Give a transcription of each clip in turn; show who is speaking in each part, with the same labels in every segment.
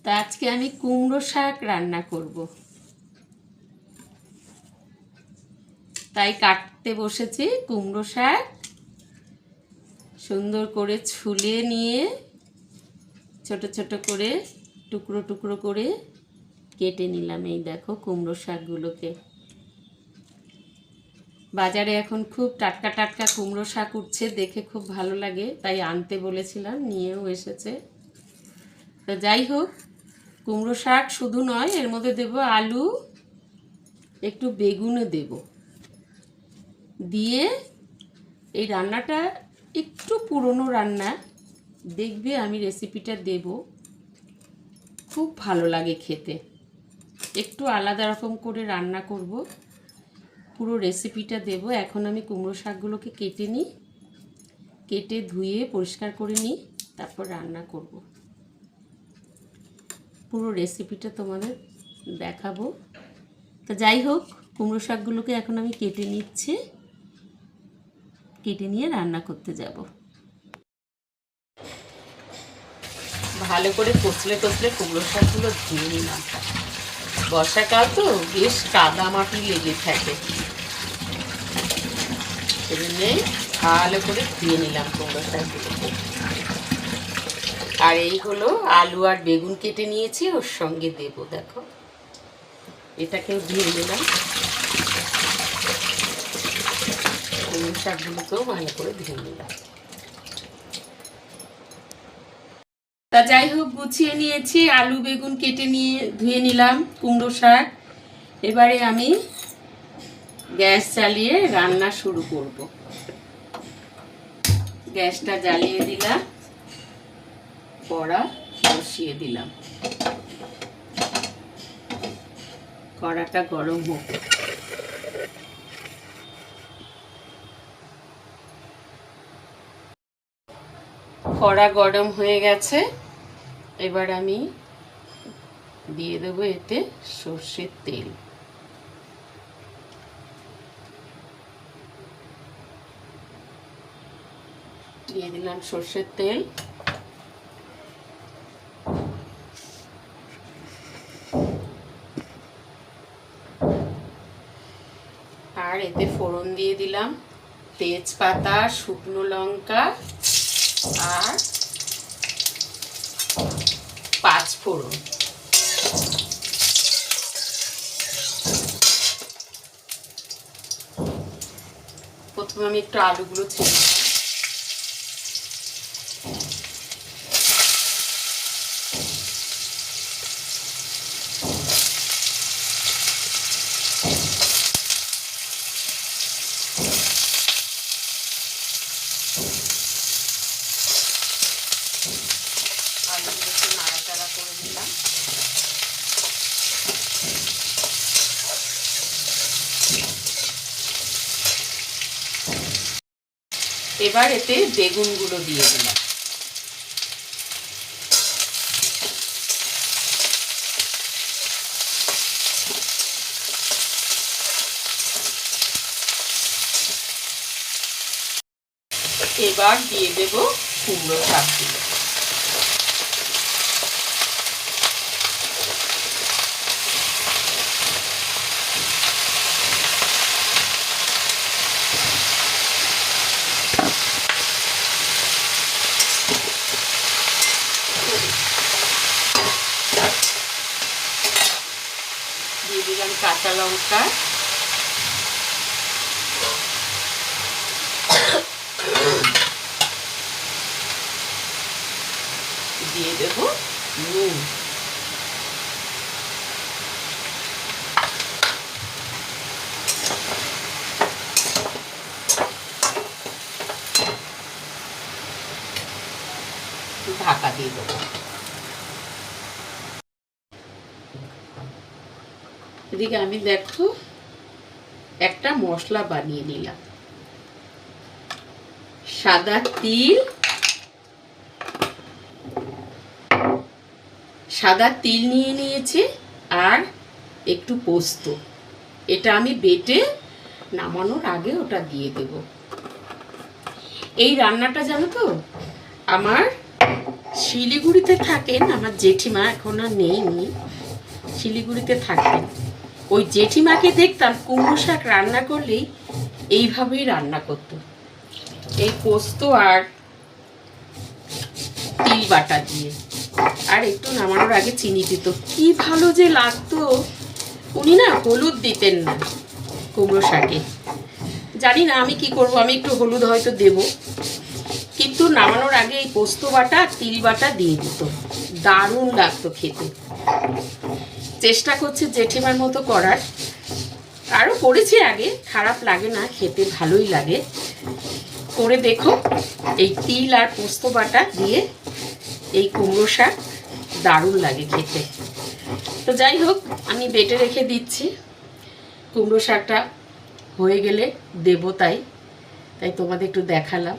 Speaker 1: তা আজকে আমি কুমড়ো শাক রান্না করব, তাই কাটতে বসেছি। কুমড়ো শাক সুন্দর করে ছুলে নিয়ে ছোট ছোট করে টুকরো টুকরো করে কেটে নিলাম। এই দেখো কুমড়ো শাকগুলোকে। বাজারে এখন খুব টাটকা টাটকা কুমড়ো শাক উঠছে, দেখে খুব ভালো লাগে, তাই আনতে বলেছিলাম, নিয়েও এসেছে। তো যাই হোক, কুমড়ো শাক শুধু নয়, এর মধ্যে দেব আলু, একটু বেগুনও দেব, দিয়ে এই রান্নাটা একটু পুরনো রান্না, দেখবে আমি রেসিপিটা দেব, খুব ভালো লাগে খেতে। একটু আলাদা রকম করে রান্না করব, পুরো রেসিপিটা দেব। এখন আমি কুমড়ো শাকগুলোকে কেটে নিই, কেটে ধুয়ে পরিষ্কার করে নিই, তারপর রান্না করব। পুরো রেসিপিটা তোমাদের দেখাবো। তো যাই হোক, কুমড়ো শাকগুলোকে এখন আমি কেটে নিচ্ছি, কেটে নিয়ে রান্না করতে যাব। ভালো করে কচলে কচলে কুমড়ো শাকগুলো ধুয়ে নিলাম। বর্ষাকাল তো বেশ কাদা মাটি লেগে থাকে, সেজন্যে ভালো করে ধুয়ে নিলাম কুমড়ো শাকগুলোকে। আর এই হলো আলু আর বেগুন কেটে নিয়েছি, ওর সঙ্গে দেব। দেখো, এটাকেও ধুয়ে নিলাম। কুমড়ো শাকগুলোকেও ভালো করে ধুয়ে নিলাম। তা যাই হোক, গুছিয়ে নিয়েছি, আলু বেগুন কেটে নিয়ে ধুয়ে নিলাম, কুমড়ো শাক। এবারে আমি গ্যাস জ্বালিয়ে রান্না শুরু করব। গ্যাসটা জ্বালিয়ে দিলাম, কড়া বসিয়ে দিলাম, কড়াটা গরম হোক। কড়া গরম হয়ে গেছে, এবার আমি দিয়ে দেবো এতে সর্ষের তেল। দিয়ে দিলাম সর্ষের তেল। আর এতে ফোড়ন দিয়ে দিলাম তেজপাতা, শুকনো লঙ্কা আর 5 ফোড়ন। প্রথমে আমি একটু আলুগুলো ছেড়ে দিলাম। আলুগুলো একটু নাড়াচাড়া করে দিলাম। এবার এতে বেগুনগুলো দিয়ে দিলাম। এবার দিয়ে দেব কুমড়ো শাকগুলো। দিয়ে দিলাম কাঁচা লঙ্কা, দিয়ে দেব নুন। ঢাকা দিয়ে দেবো। এদিকে আমি দেখো একটা মশলা বানিয়ে নিলাম। সাদা তিল নিয়ে নিয়েছি আর একটু পোস্ত। এটা আমি বেটে নামানোর আগে ওটা দিয়ে দেব। এই রান্নাটা জানো তো আমার শিলিগুড়িতে থাকেন আমার জেঠিমা, এখন আর নেই, শিলিগুড়িতে থাকতেন। ওই জেঠিমাকে দেখতাম কুমড়ো শাক রান্না করলেই এইভাবেই রান্না করতো, এই পোস্ত আর তিল বাটা দিয়ে, আর একটু নামানোর আগে চিনি দিত। কি ভালো যে লাগতো। উনি না হলুদ দিতেন না কুমড়ো শাকে, জানি না আমি কি করব, আমি একটু হলুদ হয়তো দেব, কিন্তু নামানোর আগে এই পোস্ত বাটা আর তিল বাটা দিয়ে দিত, দারুণ লাগতো খেতে। চেষ্টা করছে জেঠিমার মতো করার, আরও করেছি আগে, খারাপ লাগে না, খেতে ভালোই লাগে। করে দেখো, এই তিল আর পোস্ত বাটা দিয়ে এই কুমড়ো শাক দারুণ লাগে খেতে। তো যাই হোক, আমি বেটে রেখে দিচ্ছি, কুমড়ো শাকটা হয়ে গেলে দেবো, তাই তোমাদের একটু দেখালাম।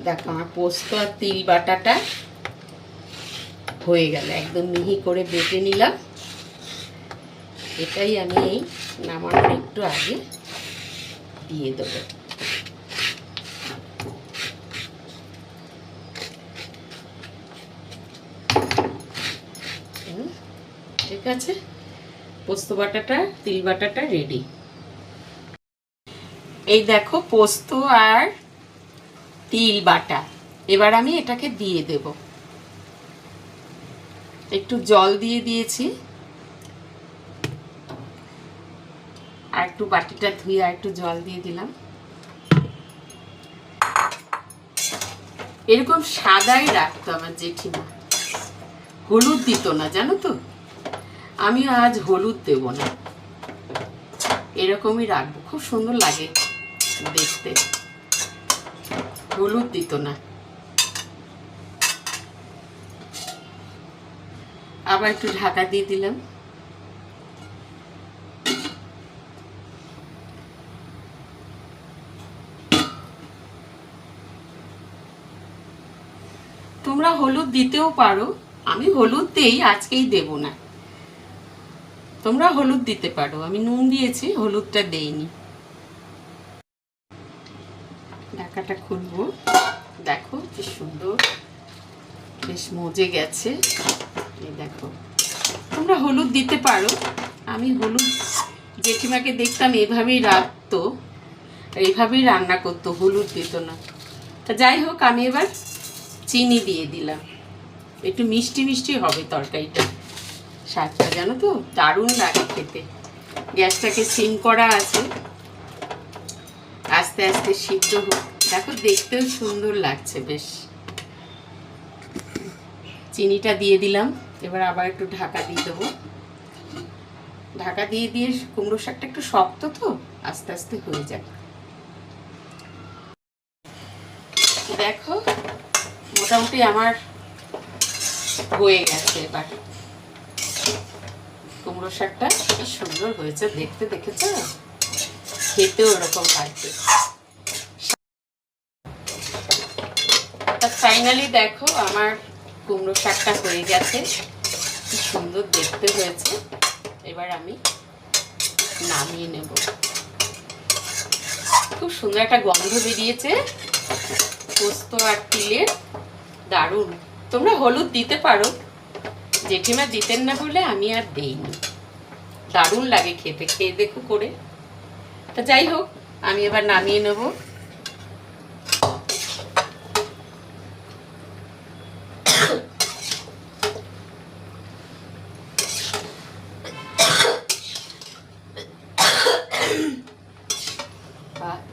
Speaker 1: দেখো আমার পোস্ত আর তিল বাটাটা হয়ে গেল, একদম মিহি করে বেটে নিলাম। এটাই আমি এই নামানোর একটু আগে দিয়ে দেবো। ঠিক আছে, পোস্ত বাটাটা তিল বাটাটা রেডি। এই দেখো পোস্ত আর তিল বাটা, এবার আমি এটাকে দিয়ে দেব। একটু জল দিয়ে দিয়েছি, আর একটু বাটিটা ধুয়ে আর একটু জল দিয়ে দিলাম। এরকম সাদাই রাখতো আমার জেঠিমা, হলুদ দিত না, জানো তো। আমি আজ হলুদ দেব না, এরকমই রাখবো, খুব সুন্দর লাগে দেখতে, হলুদ দিত না। আবার একটু ঢাকা দিয়ে দিলাম। তোমরা হলুদ দিতেও পারো, আমি হলুদ দেই, আজকেই দেব না। তোমরা হলুদ দিতে পারো, আমি নুন দিয়েছি, হলুদটা দেইনি। ঢাকাটা খুলবো, দেখো কি সুন্দর, বেশ মজে গেছে। এই দেখো, তোমরা হলুদ দিতে পারো, আমি হলুদ জেঠিমাকে দেখতাম এভাবেই রাখতো, এইভাবেই রান্না করতো, হলুদ দিত না। তা যাই হোক, আমি এবার চিনি দিয়ে দিলাম, একটু মিষ্টি মিষ্টি হবে তরকারিটা, শাকটা জানো তো দারুণ লাগে খেতে। গ্যাসটাকে সিম করা আছে, আস্তে আস্তে সিদ্ধ হোক। দেখো দেখতেও সুন্দর লাগছে বেশ। চিনিটা দিয়ে দিলাম, এবার আবার একটু ঢাকা দিয়ে দেবো। ঢাকা দিয়ে দিয়ে কুমড়ো শাকটা একটু শক্ত তো, আস্তে আস্তে হয়ে যাক। দেখো মোটামুটি আমার হয়ে গেছে। এবার কুমড়ো শাকটা কি সুন্দর হয়েছে দেখতে, দেখেছ? খেতেও ওরকম লাগবে। ফাইনালি দেখো আমার কুমড়ো শাকটা হয়ে গেছে, কি সুন্দর দেখতে হয়েছে। এবার আমি নামিয়ে নেব। খুব সুন্দর একটা গন্ধ বেরিয়েছে পোস্ত আর তিলের, দারুণ। তোমরা হলুদ দিতে পারো, জেঠিমা দিতেন না বলে আমি আর দেইনি, দারুণ লাগে খেতে, খেয়ে দেখো করে। তা যাই হোক, আমি এবার নামিয়ে নেব।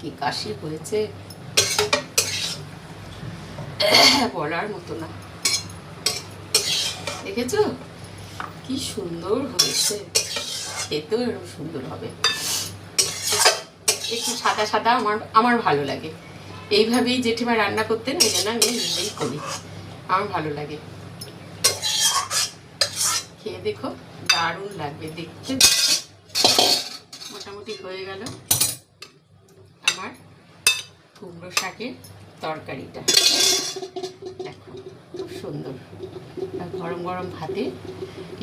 Speaker 1: কি কাশি হয়েছে বলার মতো না, দেখেছো কি সুন্দর হয়েছে, খেতেও এরকম সুন্দর হবে। একটু সাদা সাদা আমার ভালো লাগে, এইভাবেই জেঠিমা রান্না করতেন, এই জন্য আমি নিজেই করি, আমার ভালো লাগে। খেয়ে দেখো দারুণ লাগবে দেখতে। মোটামুটি হয়ে গেল আমার কুমড়ো শাকের তরকারিটা, দেখো খুব সুন্দর। আর গরম গরম ভাতে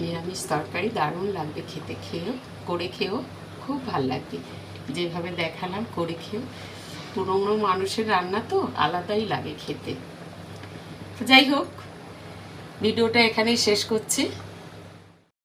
Speaker 1: নিরামিষ তরকারি দারুণ লাগবে খেতে, করে খেয়েও খুব ভাল লাগবে। যেভাবে দেখালাম করে খেয়েও, পুরনো মানুষের রান্না তো আলাদাই লাগে খেতে। তো যাই হোক, ভিডিওটা এখানেই শেষ করছি।